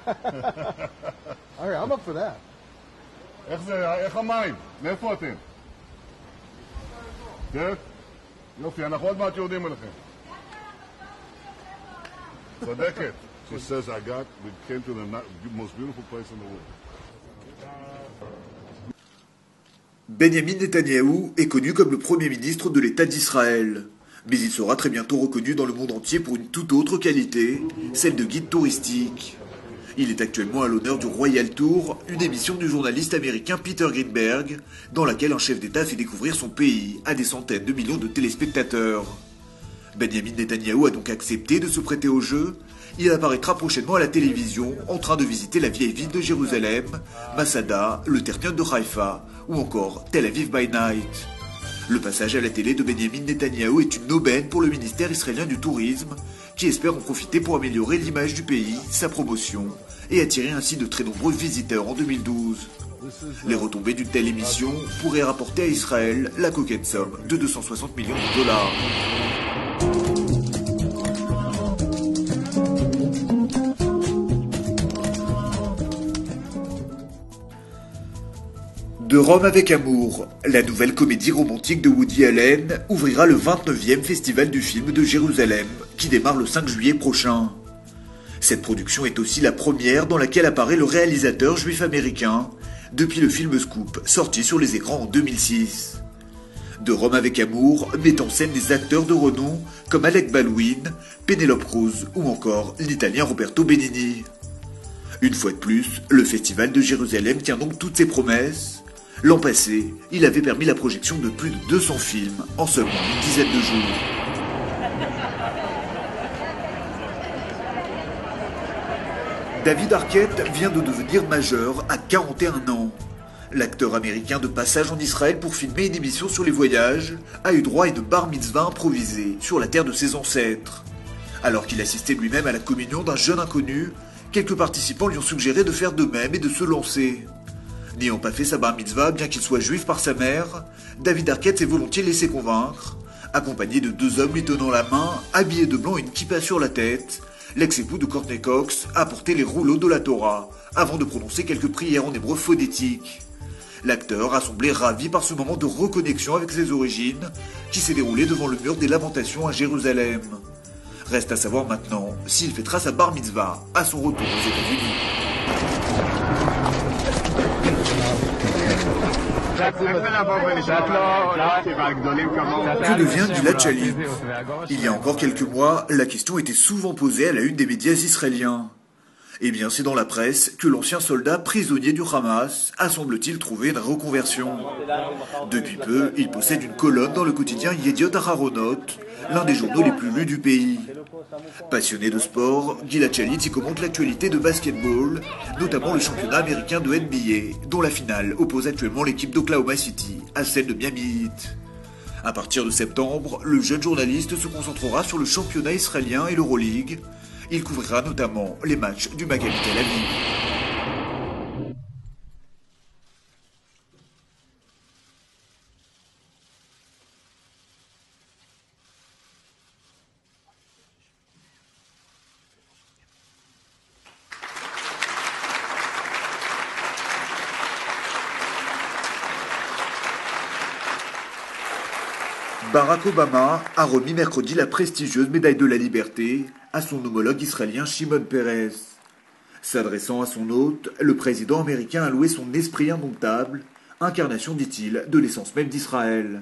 All right, I'm up for that. איך המים? מאיפה אתם? כן? יופי, אנחנו עוד מעט יורדים אליכם. צודקת. She says we came to the most beautiful place in the world. Benjamin Netanyahou est connu comme le premier ministre de l'État d'Israël. Mais il sera très bientôt reconnu dans le monde entier pour une toute autre qualité, celle de guide touristique. Il est actuellement à l'honneur du Royal Tour, une émission du journaliste américain Peter Greenberg, dans laquelle un chef d'État fait découvrir son pays à des centaines de millions de téléspectateurs. Benjamin Netanyahou a donc accepté de se prêter au jeu. Il apparaîtra prochainement à la télévision en train de visiter la vieille ville de Jérusalem, Masada, le Ternion de Haïfa ou encore Tel Aviv by Night. Le passage à la télé de Benjamin Netanyahou est une aubaine pour le ministère israélien du tourisme, qui espère en profiter pour améliorer l'image du pays, sa promotion, et attirer ainsi de très nombreux visiteurs en 2012. Les retombées d'une telle émission pourraient rapporter à Israël la coquette somme de 260 millions de dollars. De Rome avec amour, la nouvelle comédie romantique de Woody Allen ouvrira le 29e Festival du film de Jérusalem, qui démarre le 5 juillet prochain. Cette production est aussi la première dans laquelle apparaît le réalisateur juif américain, depuis le film Scoop, sorti sur les écrans en 2006. De Rome avec amour met en scène des acteurs de renom comme Alec Baldwin, Penelope Cruz ou encore l'italien Roberto Benigni. Une fois de plus, le Festival de Jérusalem tient donc toutes ses promesses. L'an passé, il avait permis la projection de plus de 200 films en seulement une dizaine de jours. David Arquette vient de devenir majeur à 41 ans. L'acteur américain de passage en Israël pour filmer une émission sur les voyages a eu droit à une bar mitzvah improvisée sur la terre de ses ancêtres. Alors qu'il assistait lui-même à la communion d'un jeune inconnu, quelques participants lui ont suggéré de faire de même et de se lancer. N'ayant pas fait sa bar mitzvah, bien qu'il soit juif par sa mère, David Arquette s'est volontiers laissé convaincre. Accompagné de deux hommes lui tenant la main, habillés de blanc et une kippa sur la tête, l'ex-époux de Courtney Cox a porté les rouleaux de la Torah, avant de prononcer quelques prières en hébreu phonétique. L'acteur a semblé ravi par ce moment de reconnexion avec ses origines, qui s'est déroulé devant le mur des Lamentations à Jérusalem. Reste à savoir maintenant s'il fêtera sa bar mitzvah à son retour aux États-Unis. Que devient Gilad Shalit? Il y a encore quelques mois, la question était souvent posée à la une des médias israéliens. Eh bien, c'est dans la presse que l'ancien soldat prisonnier du Hamas a, semble-t-il, trouvé une reconversion. Depuis peu, il possède une colonne dans le quotidien Yediot Aharonot, l'un des journaux les plus lus du pays. Passionné de sport, Gilad Shalit y commente l'actualité de basketball, notamment le championnat américain de NBA, dont la finale oppose actuellement l'équipe d'Oklahoma City à celle de Miami Heat. À partir de septembre, le jeune journaliste se concentrera sur le championnat israélien et l'Euroleague. Il couvrira notamment les matchs du Maccabi Tel Aviv. Barack Obama a remis mercredi la prestigieuse médaille de la liberté à son homologue israélien Shimon Peres. S'adressant à son hôte, le président américain a loué son esprit indomptable, incarnation, dit-il, de l'essence même d'Israël.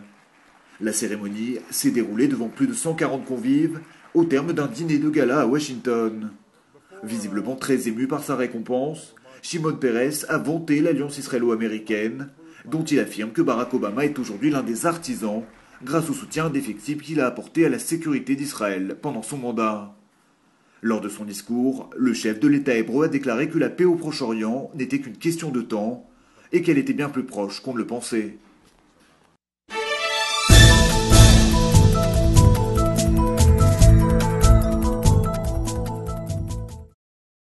La cérémonie s'est déroulée devant plus de 140 convives au terme d'un dîner de gala à Washington. Visiblement très ému par sa récompense, Shimon Peres a vanté l'alliance israélo-américaine, dont il affirme que Barack Obama est aujourd'hui l'un des artisans, grâce au soutien indéfectible qu'il a apporté à la sécurité d'Israël pendant son mandat. Lors de son discours, le chef de l'État hébreu a déclaré que la paix au Proche-Orient n'était qu'une question de temps et qu'elle était bien plus proche qu'on ne le pensait.